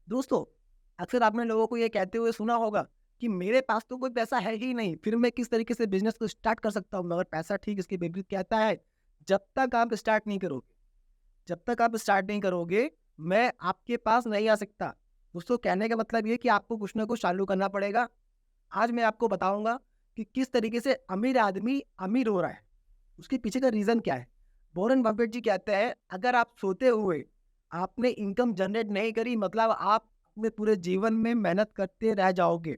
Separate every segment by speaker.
Speaker 1: दोस्तों, अक्सर आपने लोगों को ये कहते हुए सुना होगा कि मेरे पास तो कोई पैसा है ही नहीं, फिर मैं किस तरीके से बिज़नेस को स्टार्ट कर सकता हूँ? मगर पैसा ठीक इसके विपरीत कहता है, जब तक आप स्टार्ट नहीं करोगे जब तक आप स्टार्ट नहीं करोगे, मैं आपके पास नहीं आ सकता। दोस्तों, कहने का मतलब ये है कि आपको कुछ ना कुछ चालू करना पड़ेगा। आज मैं आपको बताऊँगा कि किस तरीके से अमीर आदमी अमीर हो रहा है। उसके पीछे का रीज़न क्या है? वॉरेन बफेट जी कहते हैं, अगर आप सोते हुए आपने इनकम जनरेट नहीं करी, मतलब आप अपने पूरे जीवन में मेहनत करते रह जाओगे।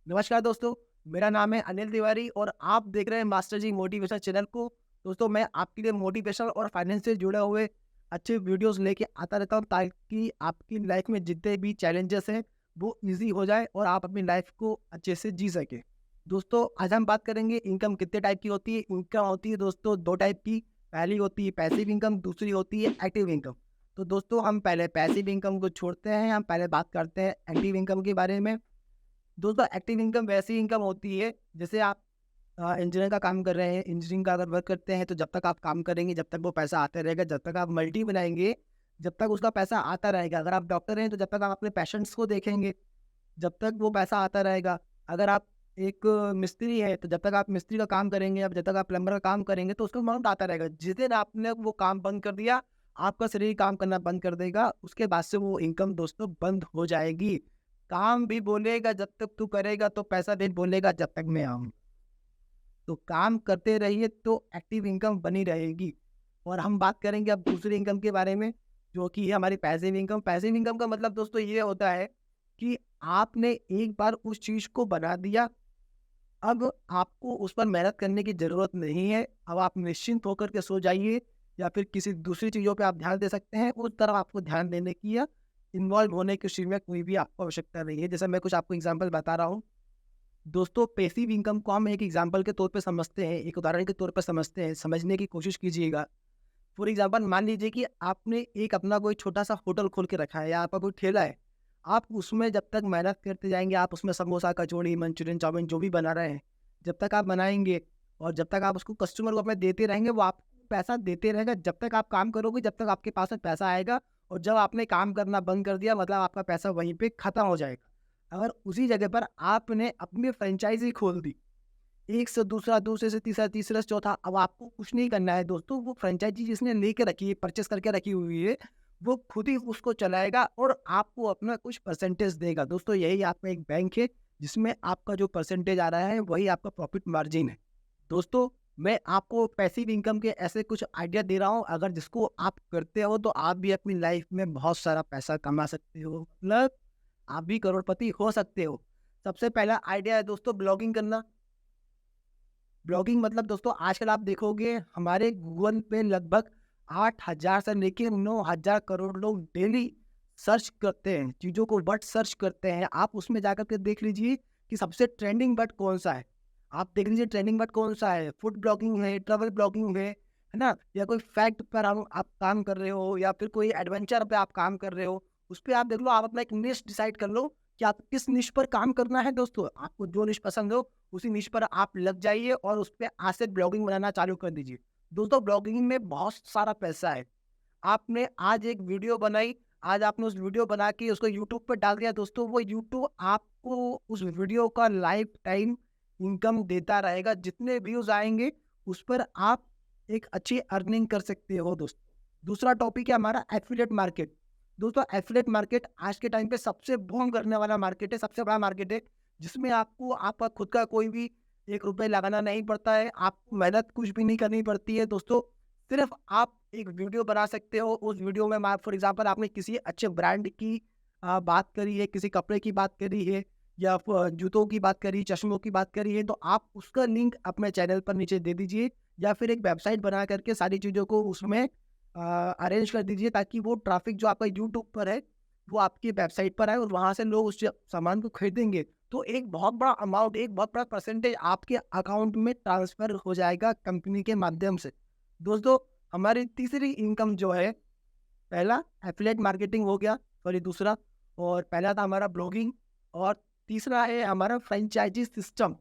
Speaker 1: नमस्कार दोस्तों, मेरा नाम है अनिल तिवारी और आप देख रहे हैं मास्टर जी मोटिवेशन चैनल को। दोस्तों, मैं आपके लिए मोटिवेशनल और फाइनेंस से जुड़े हुए अच्छे वीडियोस लेके आता रहता हूँ, ताकि आपकी लाइफ में जितने भी चैलेंजेस हैं वो इजी हो जाए और आप अपनी लाइफ को अच्छे से जी सकें। दोस्तों, आज हम बात करेंगे इनकम कितने टाइप की होती है। इनकम होती है दोस्तों दो टाइप की। पहली होती है पैसिव इनकम, दूसरी होती है एक्टिव इनकम। तो दोस्तों, हम पहले पैसिव इनकम को छोड़ते हैं, हम पहले बात करते हैं एक्टिव इनकम के बारे में। दोस्तों, एक्टिव इनकम वैसी इनकम होती है, जैसे आप इंजीनियर का काम कर रहे हैं, इंजीनियरिंग का अगर वर्क करते हैं तो जब तक आप काम करेंगे, जब तक वो पैसा आता रहेगा, जब तक आप मल्टी बनाएँगे, जब तक उसका पैसा आता रहेगा। अगर आप डॉक्टर हैं तो जब तक आप अपने पेशेंट्स को देखेंगे, जब तक वो पैसा आता रहेगा। अगर आप एक मिस्त्री हैं तो जब तक आप मिस्त्री का काम करेंगे, अब जब तक आप प्लम्बर का काम करेंगे तो उसका अमाउंट आता रहेगा। जिस दिन आपने वो काम बंद कर दिया, आपका शरीर काम करना बंद कर देगा, उसके बाद से वो इनकम दोस्तों बंद हो जाएगी। काम भी बोलेगा जब तक तू करेगा, तो पैसा भी बोलेगा जब तक मैं आऊँ। तो काम करते रहिए तो एक्टिव इनकम बनी रहेगी। और हम बात करेंगे अब दूसरी इनकम के बारे में, जो कि है हमारी पैसिव इनकम। पैसिव इनकम का मतलब दोस्तों ये होता है कि आपने एक बार उस चीज़ को बना दिया, अब आपको उस पर मेहनत करने की ज़रूरत नहीं है। अब आप निश्चिंत होकर के सो जाइए, या फिर किसी दूसरी चीज़ों पे आप ध्यान दे सकते हैं। उस तरफ आपको ध्यान देने की या इन्वॉल्व होने की उस चीज़ में कोई भी आपको आवश्यकता नहीं है। जैसे मैं कुछ आपको एग्ज़ाम्पल बता रहा हूँ। दोस्तों, पैसिव इनकम को हम एक एग्ज़ाम्पल के तौर पे समझते हैं, एक उदाहरण के तौर पे समझते हैं, समझने की कोशिश कीजिएगा। फॉर एग्ज़ाम्पल मान लीजिए कि आपने एक अपना कोई छोटा-सा होटल खोल के रखा है, या आपका कोई ठेला है। आप उसमें जब तक मेहनत करते जाएँगे, आप उसमें समोसा, कचौड़ी, मंचूरियन, चाउमीन जो भी बना रहे हैं, जब तक आप बनाएँगे और जब तक आप उसको कस्टमर को अपने देते रहेंगे, वो आपको पैसा देते रहेगा। जब तक आप काम करोगे, जब तक आपके पास में पैसा आएगा, और जब आपने काम करना बंद कर दिया, मतलब आपका पैसा वहीं पे खत्म हो जाएगा। अगर उसी जगह पर आपने अपनी फ्रेंचाइज़ी खोल दी, एक से दूसरा, दूसरे से तीसरा, तीसरे से चौथा, अब आपको कुछ नहीं करना है दोस्तों, वो फ्रेंचाइज़ी जिसने लेके रखी है, परचेज़ करके रखी हुई है, वो खुद ही उसको चलाएगा और आपको अपना कुछ परसेंटेज देगा। दोस्तों, यही आपका एक बैंक है, जिसमें आपका जो परसेंटेज आ रहा है, वही आपका प्रॉफ़िट मार्जिन है। दोस्तों, मैं आपको पैसिव इनकम के ऐसे कुछ आइडिया दे रहा हूँ, अगर जिसको आप करते हो, तो आप भी अपनी लाइफ़ में बहुत सारा पैसा कमा सकते हो। मतलब आप भी करोड़पति हो सकते हो। सबसे पहला आइडिया है दोस्तों ब्लॉगिंग करना। ब्लॉगिंग मतलब दोस्तों, आजकल आप देखोगे हमारे गूगल पे लगभग 8,000 से लेके 9,000 करोड़ लोग डेली सर्च करते हैं, चीज़ों को वर्ड सर्च करते हैं। आप उसमें जाकर के देख लीजिए कि सबसे ट्रेंडिंग वर्ड कौन-सा है। आप देख लीजिए ट्रेंडिंग वर्ड कौन-सा है, फूड ब्लॉगिंग है, ट्रैवल ब्लॉगिंग है ना? या कोई फैक्ट पर हम आप काम कर रहे हो, या फिर कोई एडवेंचर पे आप काम कर रहे हो, उस पे आप देख लो। आप अपना एक निश डिसाइड कर लो कि आप किस निश पर काम करना है दोस्तों। आपको जो निश पसंद हो, उसी निश पर आप लग जाइए और उस पे आज से ब्लॉगिंग बनाना चालू कर दीजिए। दोस्तों, ब्लॉगिंग में बहुत सारा पैसा है। आपने आज एक वीडियो बनाई, आज आपने उस वीडियो बना के उसको यूट्यूब पे डाल दिया दोस्तों, वो यूट्यूब आपको उस वीडियो का लाइफ टाइम इनकम देता रहेगा। जितने व्यूज़ आएँगे, उस पर आप एक अच्छी अर्निंग कर सकते हो दोस्तों। दूसरा टॉपिक है हमारा एफ़िलिएट मार्केट। दोस्तों, एफ़िलिएट मार्केट आज के टाइम पे सबसे बूम करने वाला मार्केट है, सबसे बड़ा मार्केट है, जिसमें आपको आपका खुद का कोई भी ₹1 लगाना नहीं पड़ता है, आपको मेहनत कुछ भी नहीं करनी पड़ती है दोस्तों। सिर्फ़ आप एक वीडियो बना सकते हो, उस वीडियो में मा फॉर एग्ज़ाम्पल आपने किसी अच्छे ब्रांड की बात करी है, किसी कपड़े की बात करी है, या जूतों की बात करी, चश्मों की बात करी है, तो आप उसका लिंक अपने चैनल पर नीचे दे दीजिए, या फिर एक वेबसाइट बना करके सारी चीज़ों को उसमें अरेंज कर दीजिए, ताकि वो ट्रैफ़िक जो आपका यूट्यूब पर है, वो आपकी वेबसाइट पर आए और वहाँ से लोग उस सामान को खरीदेंगे। तो एक बहुत बड़ा अमाउंट, एक बहुत बड़ा परसेंटेज आपके अकाउंट में ट्रांसफ़र हो जाएगा कंपनी के माध्यम से। दोस्तों, हमारी तीसरी इनकम जो है, पहला एफ़िलिएट मार्केटिंग हो गया, सॉरी दूसरा, और पहला था हमारा ब्लॉगिंग, और तीसरा है हमारा फ्रेंचाइज़ी सिस्टम।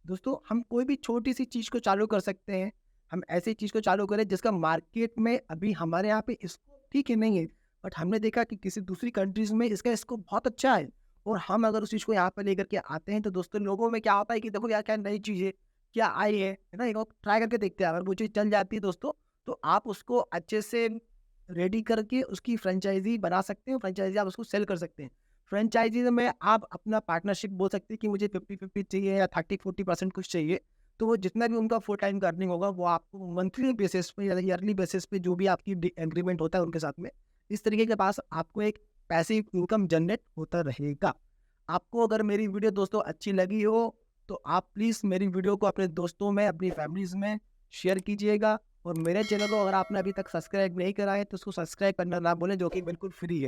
Speaker 1: दोस्तों, हम कोई भी छोटी-सी चीज़ को चालू कर सकते हैं। हम ऐसी चीज़ को चालू करें जिसका मार्केट में अभी हमारे यहाँ पे स्कोप ठीक है नहीं है। बट हमने देखा कि किसी दूसरी कंट्रीज़ में इसका स्कोप बहुत अच्छा है और हम अगर उस चीज़ को यहाँ पे लेकर के आते हैं, तो दोस्तों लोगों में क्या होता है कि देखो यार क्या नई चीज़ है, क्या आई है ना? एक बार ट्राई करके देखते हैं, अगर वो चीज़ चल जाती है दोस्तों, तो आप उसको अच्छे से रेडी करके उसकी फ्रेंचाइज़ी बना सकते हैं, फ्रेंचाइज़ी आप उसको सेल कर सकते हैं। फ्रेंचाइज़ी में आप अपना पार्टनरशिप बोल सकते हैं कि मुझे 50-50 चाहिए या 30-40% कुछ चाहिए, तो वो जितना भी उनका फुल टाइम का अर्निंग होगा, वो आपको मंथली बेसिस पे या ईयरली बेसिस पे जो भी आपकी एग्रीमेंट होता है उनके साथ में, इस तरीके के पास आपको एक पैसिव इनकम जनरेट होता रहेगा। आपको अगर मेरी वीडियो दोस्तों अच्छी लगी हो, तो आप प्लीज़ मेरी वीडियो को अपने दोस्तों में, अपनी फैमिलीज़ में शेयर कीजिएगा और मेरे चैनल को अगर आपने अभी तक सब्सक्राइब नहीं करा है, तो उसको सब्सक्राइब करना ना भूलें, जो कि बिल्कुल फ्री है।